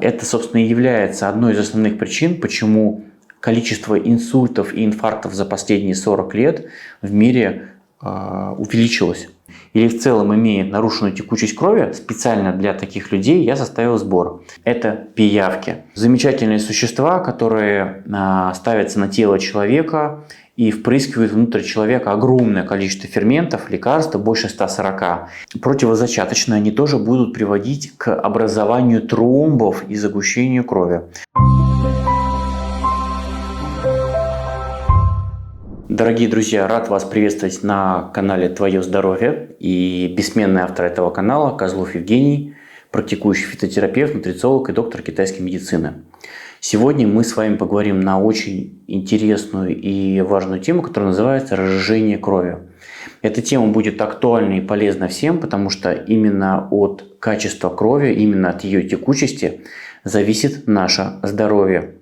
Это, собственно, и является одной из основных причин, почему количество инсультов и инфарктов за последние 40 лет в мире увеличилось. Или в целом имеет нарушенную текучесть крови, специально для таких людей я составил сбор. Это пиявки. Замечательные существа, которые ставятся на тело человека и впрыскивают внутрь человека огромное количество ферментов, лекарств, больше 140. Противозачаточные они тоже будут приводить к образованию тромбов и загущению крови. Дорогие друзья, рад вас приветствовать на канале «Твое здоровье» и бессменный автор этого канала Козлов Евгений, практикующий фитотерапевт, нутрициолог и доктор китайской медицины. Сегодня мы с вами поговорим на очень интересную и важную тему, которая называется «Разжижение крови». Эта тема будет актуальна и полезна всем, потому что именно от качества крови, именно от ее текучести зависит наше здоровье.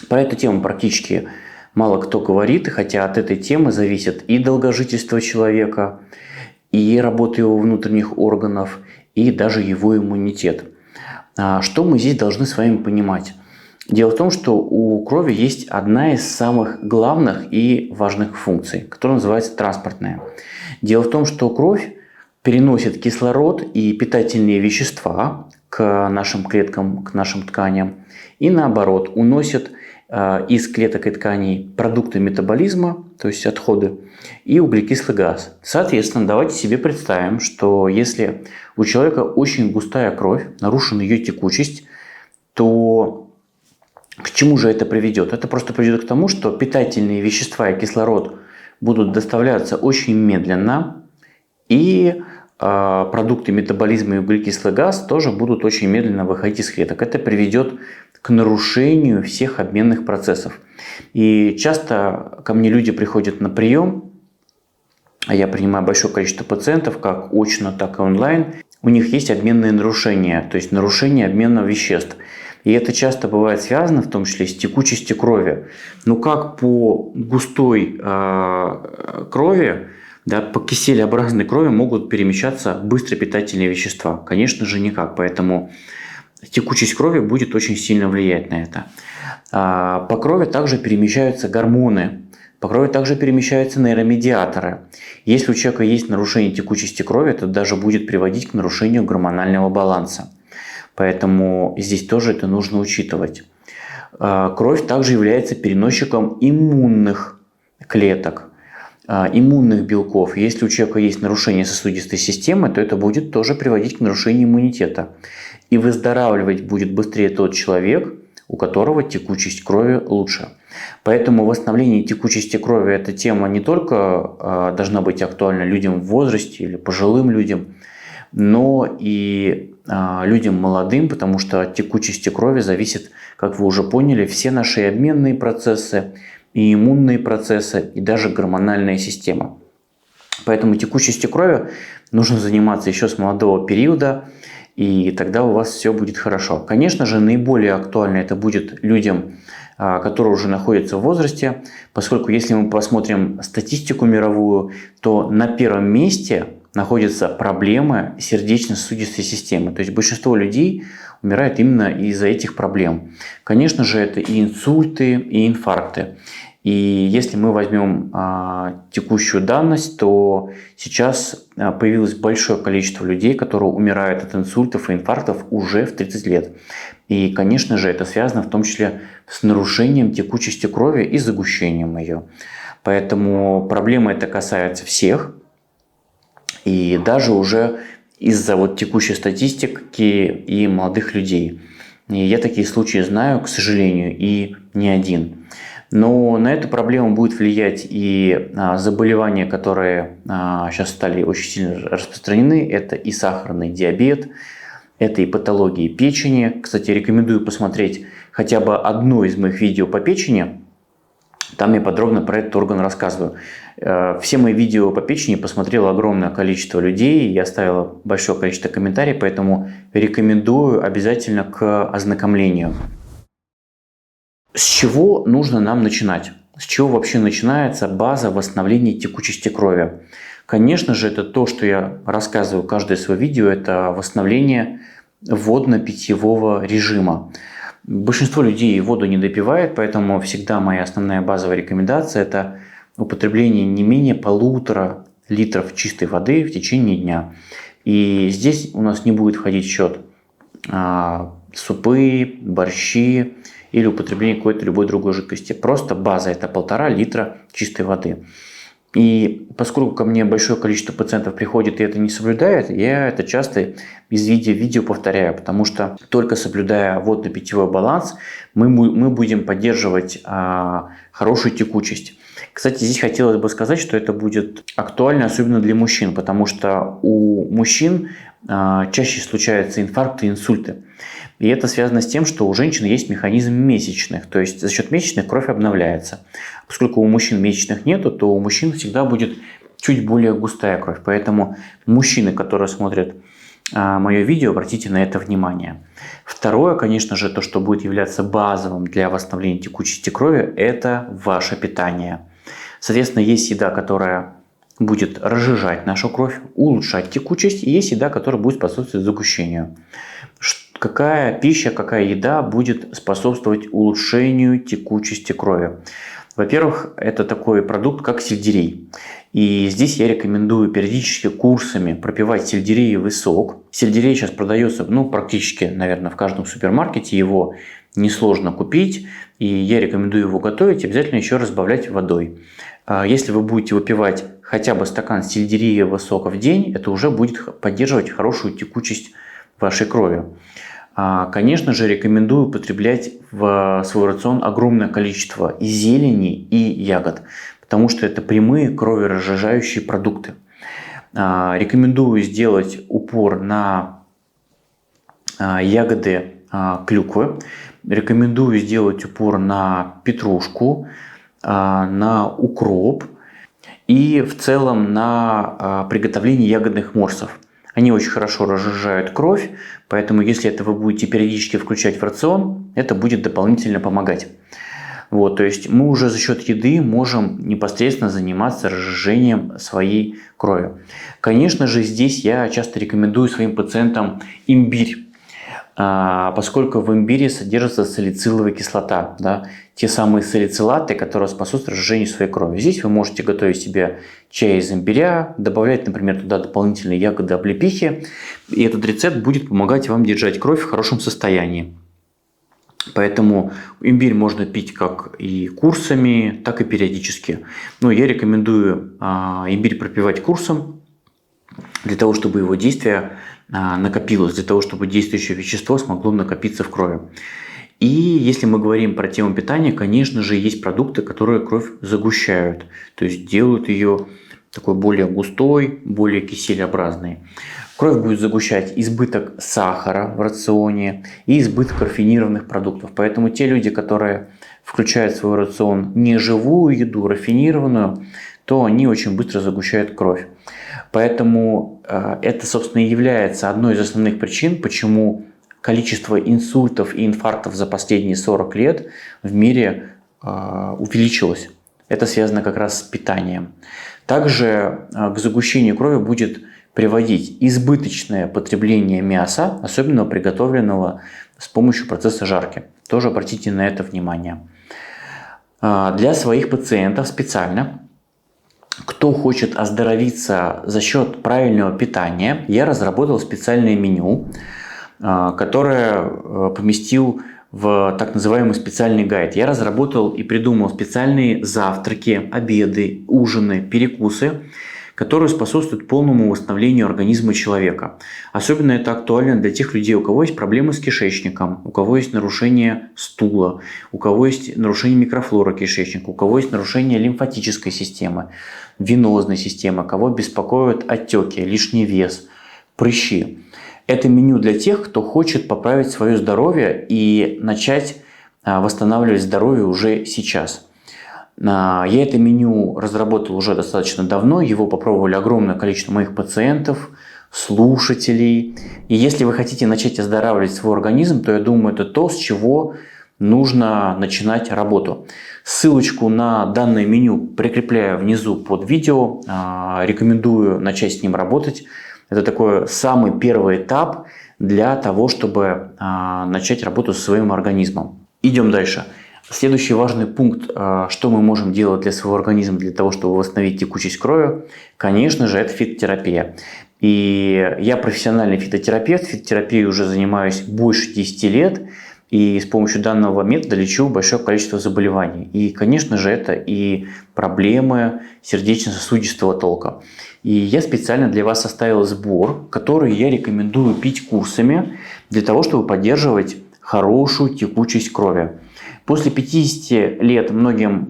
Про эту тему практически мало кто говорит, хотя от этой темы зависит и долгожительство человека, и работа его внутренних органов, и даже его иммунитет. Что мы здесь должны с вами понимать? Дело в том, что у крови есть одна из самых главных и важных функций, которая называется транспортная. Дело в том, что кровь переносит кислород и питательные вещества к нашим клеткам, к нашим тканям, и наоборот уносит из клеток и тканей продукты метаболизма, то есть отходы, и углекислый газ. Соответственно, давайте себе представим, что если у человека очень густая кровь, нарушена ее текучесть, то к чему же это приведет? Это просто приведет к тому, что питательные вещества и кислород будут доставляться очень медленно, и продукты метаболизма и углекислый газ тоже будут очень медленно выходить из клеток. Это приведет к нарушению всех обменных процессов. И часто ко мне люди приходят на прием, а я принимаю большое количество пациентов, как очно, так и онлайн. У них есть обменные нарушения, то есть нарушение обмена веществ. И это часто бывает связано, в том числе, с текучестью крови. Но как по густой крови, да, по киселеобразной крови могут перемещаться быстро питательные вещества? Конечно же, никак. Поэтому текучесть крови будет очень сильно влиять на это. По крови также перемещаются гормоны. По крови также перемещаются нейромедиаторы. Если у человека есть нарушение текучести крови, это даже будет приводить к нарушению гормонального баланса. Поэтому здесь тоже это нужно учитывать. Кровь также является переносчиком иммунных клеток, иммунных белков. Если у человека есть нарушение сосудистой системы, то это будет тоже приводить к нарушению иммунитета. И выздоравливать будет быстрее тот человек, у которого текучесть крови лучше. Поэтому восстановление текучести крови – эта тема не только должна быть актуальна людям в возрасте или пожилым людям, но и людям молодым, потому что от текучести крови зависит, как вы уже поняли, все наши обменные процессы, и иммунные процессы, и даже гормональная система. Поэтому текучестью крови нужно заниматься еще с молодого периода, и тогда у вас все будет хорошо. Конечно же, наиболее актуально это будет людям, которые уже находятся в возрасте, поскольку если мы посмотрим статистику мировую, то на первом месте находятся проблемы сердечно-сосудистой системы. То есть большинство людей умирает именно из-за этих проблем. Конечно же, это и инсульты, и инфаркты. И если мы возьмем текущую данность, то сейчас появилось большое количество людей, которые умирают от инсультов и инфарктов уже в 30 лет. И, конечно же, это связано в том числе с нарушением текучести крови и загущением ее. Поэтому проблема эта касается всех. И даже уже из-за текущей статистики и молодых людей. И я такие случаи знаю, к сожалению, и не один. Но на эту проблему будет влиять и заболевания, которые сейчас стали очень сильно распространены. Это и сахарный диабет, это и патологии печени. Кстати, рекомендую посмотреть хотя бы одно из моих видео по печени. Там я подробно про этот орган рассказываю. Все мои видео по печени посмотрело огромное количество людей. Я оставила большое количество комментариев, поэтому рекомендую обязательно к ознакомлению. С чего нужно нам начинать? С чего вообще начинается база восстановления текучести крови? Конечно же, это то, что я рассказываю каждое свое видео, это восстановление водно-питьевого режима. Большинство людей воду не допивает, поэтому всегда моя основная базовая рекомендация – это употребление не менее 1,5 литров чистой воды в течение дня. И здесь у нас не будет входить в счет супы, борщи или употребление какой-то любой другой жидкости. Просто база – это 1,5 литра чистой воды. И поскольку ко мне большое количество пациентов приходит и это не соблюдает, я это часто из видео повторяю, потому что только соблюдая водно-питьевой баланс, мы будем поддерживать хорошую текучесть. Кстати, здесь хотелось бы сказать, что это будет актуально особенно для мужчин, потому что у мужчин чаще случаются инфаркты и инсульты. И это связано с тем, что у женщин есть механизм месячных, то есть за счет месячных кровь обновляется. Поскольку у мужчин месячных нету, то у мужчин всегда будет чуть более густая кровь. Поэтому мужчины, которые смотрят мое видео, обратите на это внимание. Второе, конечно же, то, что будет являться базовым для восстановления текучести крови, это ваше питание. Соответственно, есть еда, которая будет разжижать нашу кровь, улучшать текучесть, и есть еда, которая будет способствовать загущению. Какая пища, какая еда будет способствовать улучшению текучести крови? Во-первых, это такой продукт, как сельдерей. И здесь я рекомендую периодически курсами пропивать сельдереевый сок. Сельдерей сейчас продается практически, наверное, в каждом супермаркете. Его несложно купить. И я рекомендую его готовить, обязательно еще разбавлять водой. Если вы будете выпивать хотя бы стакан сельдереевого сока в день, это уже будет поддерживать хорошую текучесть вашей крови. Конечно же, рекомендую употреблять в свой рацион огромное количество и зелени, и ягод, потому что это прямые кроверазжижающие продукты. Рекомендую сделать упор на ягоды клюквы, рекомендую сделать упор на петрушку, на укроп и в целом на приготовление ягодных морсов. Они очень хорошо разжижают кровь, поэтому если это вы будете периодически включать в рацион, это будет дополнительно помогать. То есть мы уже за счет еды можем непосредственно заниматься разжижением своей крови. Конечно же, здесь я часто рекомендую своим пациентам имбирь, поскольку в имбире содержится салициловая кислота, те самые салицилаты, которые способствуют разжижению своей крови. Здесь вы можете готовить себе чай из имбиря, добавлять, например, туда дополнительные ягоды облепихи, и этот рецепт будет помогать вам держать кровь в хорошем состоянии. Поэтому имбирь можно пить как и курсами, так и периодически. Я рекомендую имбирь пропивать курсом, для того, чтобы его действие накопилось, для того, чтобы действующее вещество смогло накопиться в крови. И если мы говорим про тему питания, конечно же, есть продукты, которые кровь загущают, то есть делают ее такой более густой, более киселеобразной. Кровь будет загущать избыток сахара в рационе и избыток рафинированных продуктов. Поэтому те люди, которые включают в свой рацион не живую еду, рафинированную, то они очень быстро загущают кровь. Поэтому это, собственно, и является одной из основных причин, почему количество инсультов и инфарктов за последние 40 лет в мире увеличилось. Это связано как раз с питанием. Также к загущению крови будет приводить избыточное потребление мяса, особенно приготовленного с помощью процесса жарки. Тоже обратите на это внимание. Для своих пациентов специально, кто хочет оздоровиться за счет правильного питания, я разработал специальное меню, которое поместил в так называемый специальный гайд. Я разработал и придумал специальные завтраки, обеды, ужины, перекусы, которые способствуют полному восстановлению организма человека. Особенно это актуально для тех людей, у кого есть проблемы с кишечником, у кого есть нарушение стула, у кого есть нарушение микрофлоры кишечника, у кого есть нарушение лимфатической системы, венозной системы, кого беспокоят отеки, лишний вес, прыщи. Это меню для тех, кто хочет поправить свое здоровье и начать восстанавливать здоровье уже сейчас. Я это меню разработал уже достаточно давно, его попробовали огромное количество моих пациентов, слушателей. И если вы хотите начать оздоравливать свой организм, то я думаю, это то, с чего нужно начинать работу. Ссылочку на данное меню прикрепляю внизу под видео. Рекомендую начать с ним работать. Это такой самый первый этап для того, чтобы начать работу со своим организмом. Идем дальше. Следующий важный пункт, что мы можем делать для своего организма, для того, чтобы восстановить текучесть крови, конечно же, это фитотерапия. И я профессиональный фитотерапевт, фитотерапией уже занимаюсь больше 10 лет, и с помощью данного метода лечу большое количество заболеваний. И, конечно же, это и проблемы сердечно-сосудистого толка. И я специально для вас составил сбор, который я рекомендую пить курсами, для того, чтобы поддерживать хорошую текучесть крови. После 50 лет многим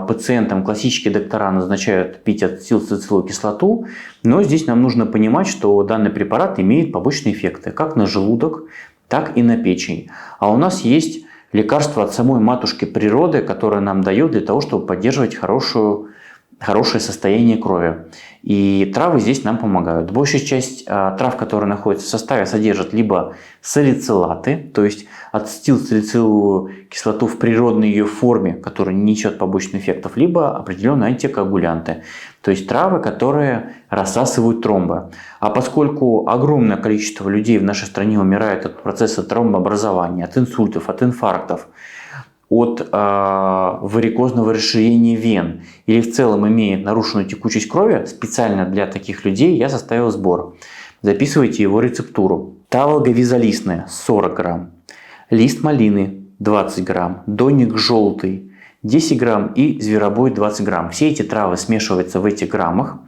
пациентам классические доктора назначают пить ацетилсалициловую кислоту, но здесь нам нужно понимать, что данный препарат имеет побочные эффекты как на желудок, так и на печень. А у нас есть лекарство от самой матушки природы, которое нам дает для того, чтобы поддерживать хорошее состояние крови. И травы здесь нам помогают. Большая часть трав, которые находятся в составе, содержат либо салицилаты, то есть ацетилсалициловую кислоту в природной ее форме, которая не несет побочных эффектов, либо определенные антикоагулянты, то есть травы, которые рассасывают тромбы. А поскольку огромное количество людей в нашей стране умирает от процесса тромбообразования, от инсультов, от инфарктов, от варикозного расширения вен или в целом имеет нарушенную текучесть крови, специально для таких людей я составил сбор. Записывайте его рецептуру. Таволга визалистная 40 грамм, лист малины 20 грамм, донник желтый 10 грамм и зверобой 20 грамм. Все эти травы смешиваются в этих граммах,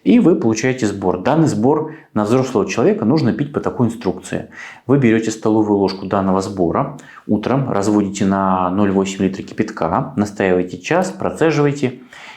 и вы получаете сбор. Данный сбор на взрослого человека нужно пить по такой инструкции. Вы берете столовую ложку данного сбора, утром разводите на 0,8 литра кипятка, настаиваете час, процеживаете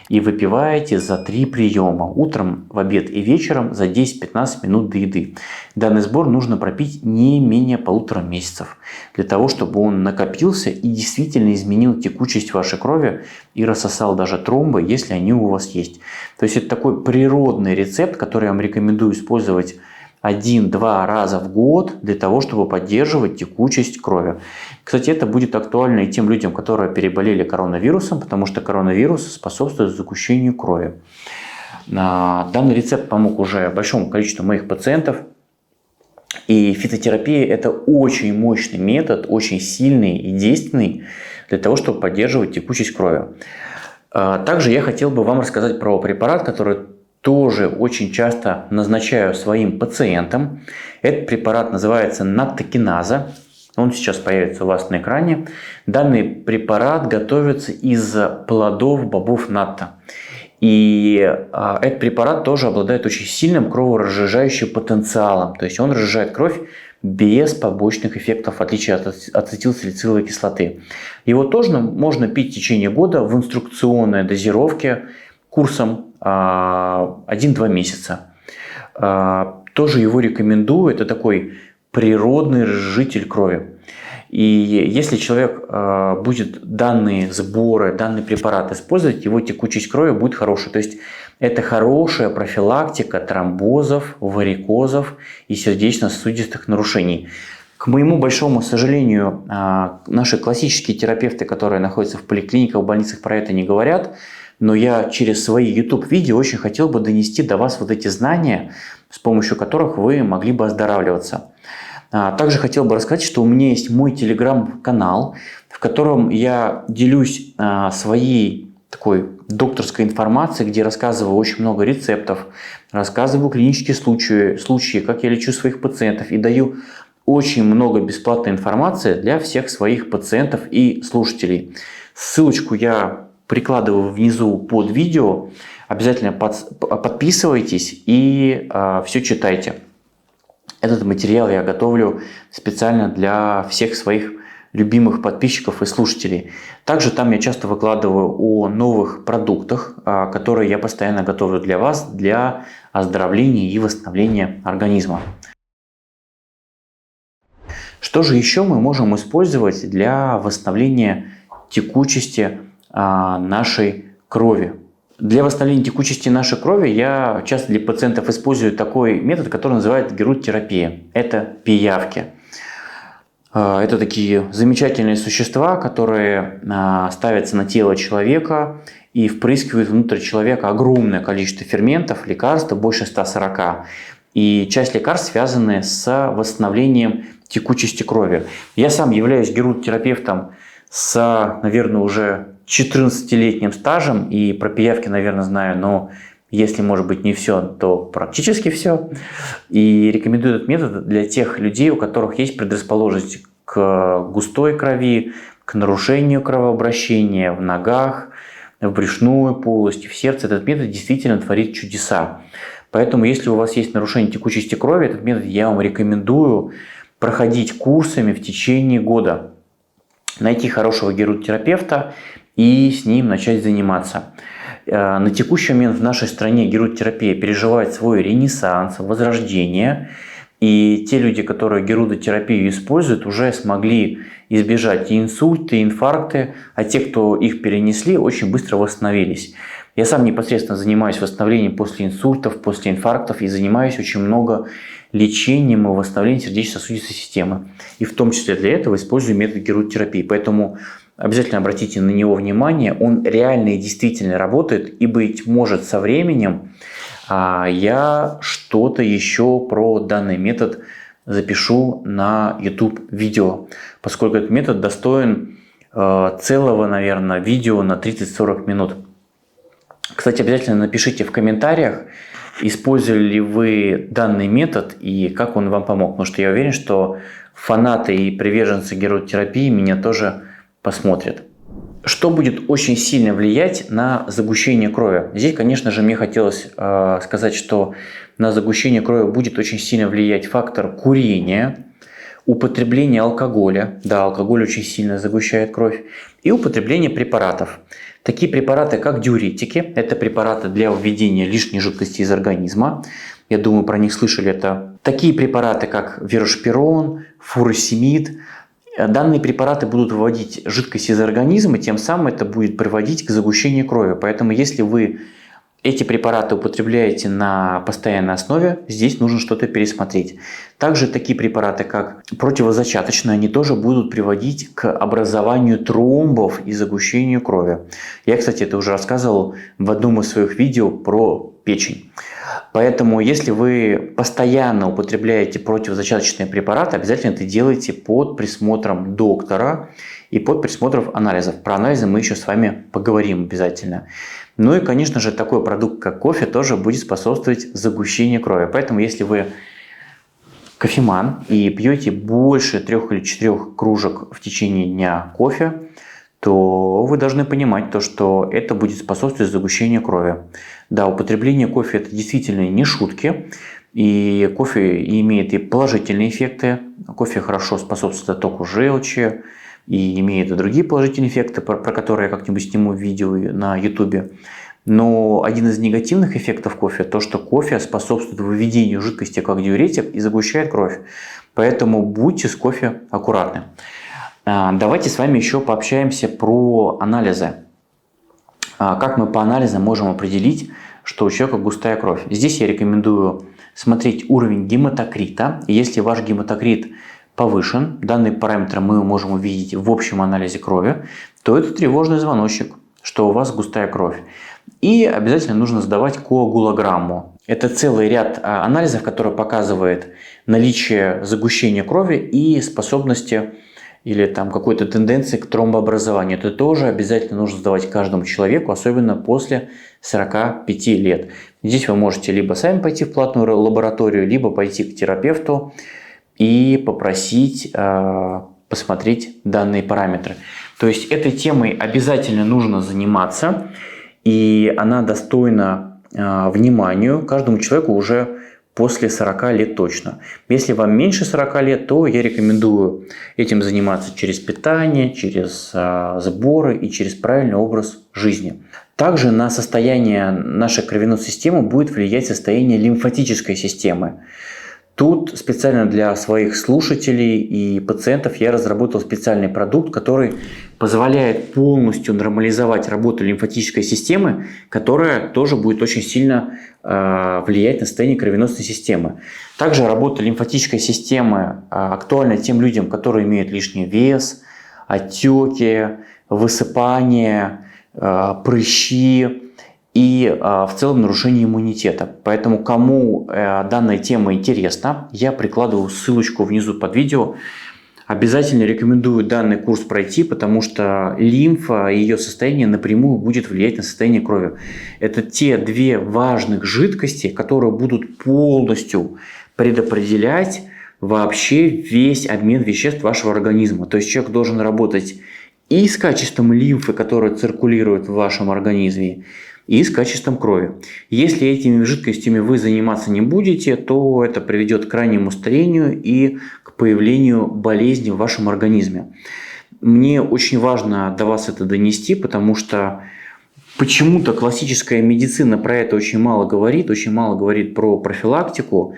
и выпиваете за 3 приема. Утром, в обед и вечером за 10-15 минут до еды. Данный сбор нужно пропить не менее 1,5 месяцев, для того, чтобы он накопился и действительно изменил текучесть вашей крови и рассосал даже тромбы, если они у вас есть. То есть это такой природный рецепт, который я вам рекомендую использовать 1-2 раза в год для того, чтобы поддерживать текучесть крови. Кстати, это будет актуально и тем людям, которые переболели коронавирусом, потому что коронавирус способствует загущению крови. Данный рецепт помог уже большому количеству моих пациентов. И фитотерапия – это очень мощный метод, очень сильный и действенный для того, чтобы поддерживать текучесть крови. Также я хотел бы вам рассказать про препарат, который тоже очень часто назначаю своим пациентам. Этот препарат называется наттокиназа. Он сейчас появится у вас на экране. Данный препарат готовится из плодов бобов натта. И этот препарат тоже обладает очень сильным кроворазжижающим потенциалом. То есть он разжижает кровь без побочных эффектов, в отличие от ацетилсалициловой кислоты. Его тоже можно пить в течение года в инструкционной дозировке курсом 1-2 месяца. Тоже его рекомендую. Это такой природный разжижитель крови. И если человек будет данные сборы, данный препарат использовать, его текучесть крови будет хорошая. То есть это хорошая профилактика тромбозов, варикозов и сердечно-сосудистых нарушений. К моему большому сожалению, наши классические терапевты, которые находятся в поликлиниках, в больницах, про это не говорят. Но я через свои YouTube-видео очень хотел бы донести до вас вот эти знания, с помощью которых вы могли бы оздоравливаться. Также хотел бы рассказать, что у меня есть мой телеграм-канал, в котором я делюсь своей такой докторской информацией, где рассказываю очень много рецептов, рассказываю клинические случаи, как я лечу своих пациентов и даю очень много бесплатной информации для всех своих пациентов и слушателей. Ссылочку я прикладываю внизу под видео. Обязательно подписывайтесь и все читайте. Этот материал я готовлю специально для всех своих любимых подписчиков и слушателей. Также там я часто выкладываю о новых продуктах, которые я постоянно готовлю для вас, для оздоровления и восстановления организма. Что же еще мы можем использовать для восстановления текучести нашей крови? Для восстановления текучести нашей крови я часто для пациентов использую такой метод, который называется герудтерапия. Это пиявки. Это такие замечательные существа, которые ставятся на тело человека и впрыскивают внутрь человека огромное количество ферментов, лекарств, больше 140. и часть лекарств связаны с восстановлением текучести крови. Я сам являюсь геронтотерапевтом с, наверное, уже 14-летним стажем, и про пиявки, наверное, знаю, но если, может быть, не все, то практически все. И рекомендую этот метод для тех людей, у которых есть предрасположенность к густой крови, к нарушению кровообращения в ногах, в брюшную полость, в сердце. Этот метод действительно творит чудеса. Поэтому, если у вас есть нарушение текучести крови, этот метод я вам рекомендую проходить курсами в течение года. Найти хорошего геронтотерапевта и с ним начать заниматься. На текущий момент в нашей стране геронтотерапия переживает свой ренессанс, возрождение. И те люди, которые геронтотерапию используют, уже смогли избежать и инсульты, и инфаркты, а те, кто их перенесли, очень быстро восстановились. Я сам непосредственно занимаюсь восстановлением после инсультов, после инфарктов и занимаюсь очень много лечением и восстановлением сердечно-сосудистой системы. И в том числе для этого использую метод геронтотерапии. Поэтому обязательно обратите на него внимание. Он реально и действительно работает, и, быть может, со временем я что-то еще про данный метод запишу на YouTube видео, поскольку этот метод достоин целого, наверное, видео на 30-40 минут. Кстати, обязательно напишите в комментариях, использовали ли вы данный метод и как он вам помог. Потому что я уверен, что фанаты и приверженцы геронтотерапии меня тоже посмотрят. Что будет очень сильно влиять на загущение крови? Здесь, конечно же, мне хотелось сказать, что на загущение крови будет очень сильно влиять фактор курения, употребление алкоголя. Да, алкоголь очень сильно загущает кровь. И употребление препаратов. Такие препараты, как диуретики, это препараты для введения лишней жидкости из организма. Я думаю, про них слышали это. Такие препараты, как верошпирон, фуросемид. Данные препараты будут выводить жидкость из организма, тем самым это будет приводить к загущению крови. Поэтому, если вы эти препараты употребляете на постоянной основе, здесь нужно что-то пересмотреть. Также такие препараты, как противозачаточные, они тоже будут приводить к образованию тромбов и загущению крови. Я, кстати, это уже рассказывал в одном из своих видео про печень. Поэтому, если вы постоянно употребляете противозачаточные препараты, обязательно это делайте под присмотром доктора и под присмотром анализов. Про анализы мы еще с вами поговорим обязательно. Ну и, конечно же, такой продукт, как кофе, тоже будет способствовать загущению крови. Поэтому, если вы кофеман и пьете больше 3 или 4 кружек в течение дня кофе, то вы должны понимать, что это будет способствовать загущению крови. Да, употребление кофе – это действительно не шутки. И кофе имеет и положительные эффекты. Кофе хорошо способствует оттоку желчи и имеет и другие положительные эффекты, про которые я как-нибудь сниму видео на YouTube. Но один из негативных эффектов кофе – то, что кофе способствует выведению жидкости как диуретик и загущает кровь. Поэтому будьте с кофе аккуратны. Давайте с вами еще пообщаемся про анализы. Как мы по анализам можем определить, что у человека густая кровь. Здесь я рекомендую смотреть уровень гематокрита. Если ваш гематокрит повышен, данный параметр мы можем увидеть в общем анализе крови, то это тревожный звоночек, что у вас густая кровь. И обязательно нужно сдавать коагулограмму. Это целый ряд анализов, который показывает наличие загущения крови и способности или там какой-то тенденции к тромбообразованию. Это тоже обязательно нужно сдавать каждому человеку, особенно после 45 лет. Здесь вы можете либо сами пойти в платную лабораторию, либо пойти к терапевту и попросить посмотреть данные параметры. То есть этой темой обязательно нужно заниматься, и она достойна вниманию каждому человеку уже после 40 лет точно. Если вам меньше 40 лет, то я рекомендую этим заниматься через питание, через сборы и через правильный образ жизни. Также на состояние нашей кровеносной системы будет влиять состояние лимфатической системы. Тут специально для своих слушателей и пациентов я разработал специальный продукт, который позволяет полностью нормализовать работу лимфатической системы, которая тоже будет очень сильно влиять на состояние кровеносной системы. Также работа лимфатической системы актуальна тем людям, которые имеют лишний вес, отеки, высыпания, прыщи и в целом нарушение иммунитета. Поэтому кому данная тема интересна, я прикладываю ссылочку внизу под видео. Обязательно рекомендую данный курс пройти, потому что лимфа и ее состояние напрямую будет влиять на состояние крови. Это те две важных жидкости, которые будут полностью предопределять вообще весь обмен веществ вашего организма. То есть человек должен работать и с качеством лимфы, которая циркулирует в вашем организме, и с качеством крови. Если этими жидкостями вы заниматься не будете, то это приведет к крайнему старению и к появлению болезней в вашем организме. Мне очень важно до вас это донести, потому что почему-то классическая медицина про это очень мало говорит про профилактику.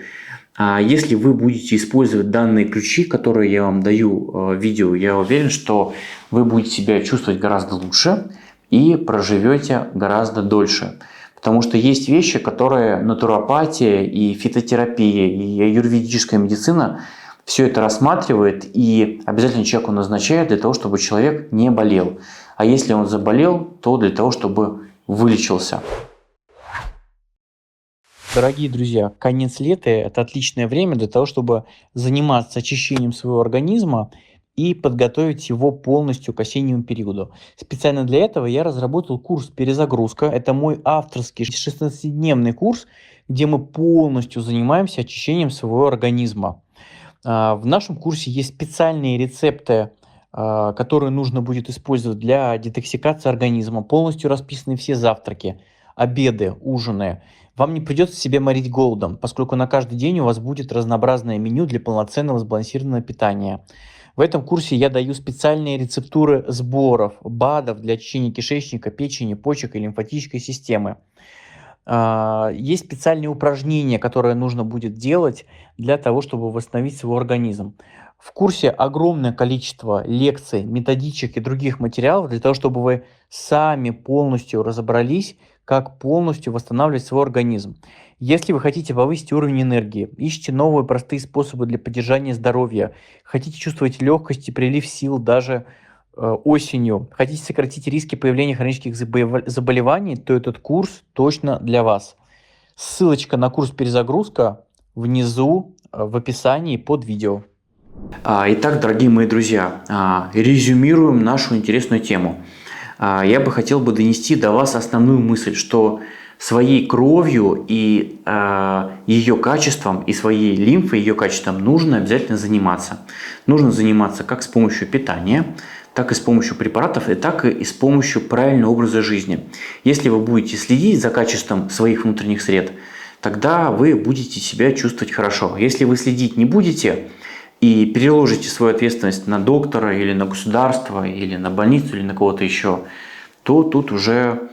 А если вы будете использовать данные ключи, которые я вам даю в видео, я уверен, что вы будете себя чувствовать гораздо лучше и проживете гораздо дольше. Потому что есть вещи, которые натуропатия и фитотерапия, и аюрведическая медицина все это рассматривает и обязательно человеку назначает для того, чтобы человек не болел. А если он заболел, то для того, чтобы вылечился. Дорогие друзья, конец лета – это отличное время для того, чтобы заниматься очищением своего организма и подготовить его полностью к осеннему периоду. Специально для этого я разработал курс «Перезагрузка». Это мой авторский 16-дневный курс, где мы полностью занимаемся очищением своего организма. В нашем курсе есть специальные рецепты, которые нужно будет использовать для детоксикации организма. Полностью расписаны все завтраки, обеды, ужины. Вам не придется себе морить голодом, поскольку на каждый день у вас будет разнообразное меню для полноценного сбалансированного питания. В этом курсе я даю специальные рецептуры сборов, БАДов для очищения кишечника, печени, почек и лимфатической системы. Есть специальные упражнения, которые нужно будет делать для того, чтобы восстановить свой организм. В курсе огромное количество лекций, методичек и других материалов для того, чтобы вы сами полностью разобрались, как полностью восстанавливать свой организм. Если вы хотите повысить уровень энергии, ищите новые простые способы для поддержания здоровья, хотите чувствовать легкость и прилив сил даже осенью, хотите сократить риски появления хронических заболеваний, то этот курс точно для вас. Ссылочка на курс «Перезагрузка» внизу в описании под видео. Итак, дорогие мои друзья, резюмируем нашу интересную тему. Я бы хотел донести до вас основную мысль, что своей кровью и ее качеством, и своей лимфой, ее качеством нужно обязательно заниматься. Нужно заниматься как с помощью питания, так и с помощью препаратов, и так и с помощью правильного образа жизни. Если вы будете следить за качеством своих внутренних сред, тогда вы будете себя чувствовать хорошо. Если вы следить не будете и переложите свою ответственность на доктора или на государство, или на больницу, или на кого-то еще, то тут уже,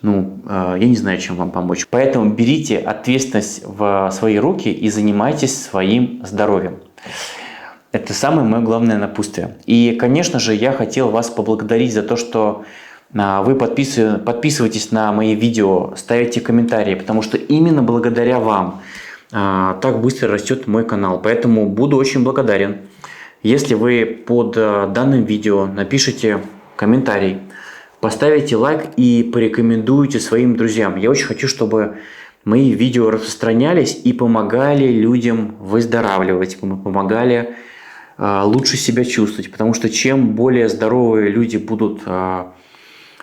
я не знаю, чем вам помочь. Поэтому берите ответственность в свои руки и занимайтесь своим здоровьем. Это самое мое главное напутствие. И, конечно же, я хотел вас поблагодарить за то, что вы подписываетесь на мои видео, ставите комментарии, потому что именно благодаря вам так быстро растет мой канал. Поэтому буду очень благодарен, если вы под данным видео напишите комментарий, поставите лайк и порекомендуете своим друзьям. Я очень хочу, чтобы мои видео распространялись и помогали людям выздоравливать, помогали лучше себя чувствовать. Потому что чем более здоровые люди будут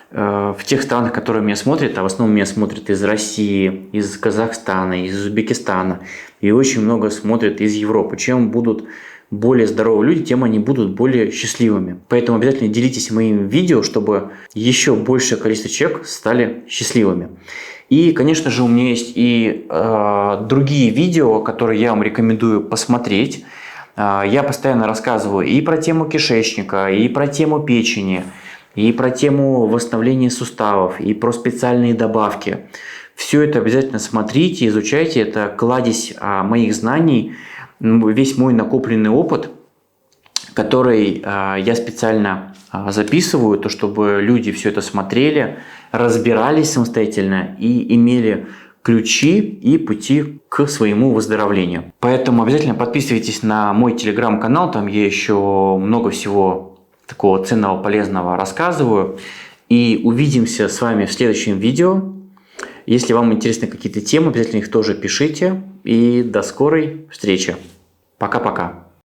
в тех странах, которые меня смотрят, а в основном меня смотрят из России, из Казахстана, из Узбекистана, и очень много смотрят из Европы. Чем будут более здоровые люди, тем они будут более счастливыми. Поэтому обязательно делитесь моим видео, чтобы еще большее количество человек стали счастливыми. И, конечно же, у меня есть и другие видео, которые я вам рекомендую посмотреть. Я постоянно рассказываю и про тему кишечника, и про тему печени, и про тему восстановления суставов, и про специальные добавки. Все это обязательно смотрите, изучайте. Это кладезь моих знаний, весь мой накопленный опыт, который я специально записываю, то чтобы люди все это смотрели, разбирались самостоятельно и имели ключи и пути к своему выздоровлению. Поэтому обязательно подписывайтесь на мой телеграм-канал, там я еще много всего такого ценного, полезного рассказываю. И увидимся с вами в следующем видео. Если вам интересны какие-то темы, обязательно их тоже пишите. И до скорой встречи. Пока-пока.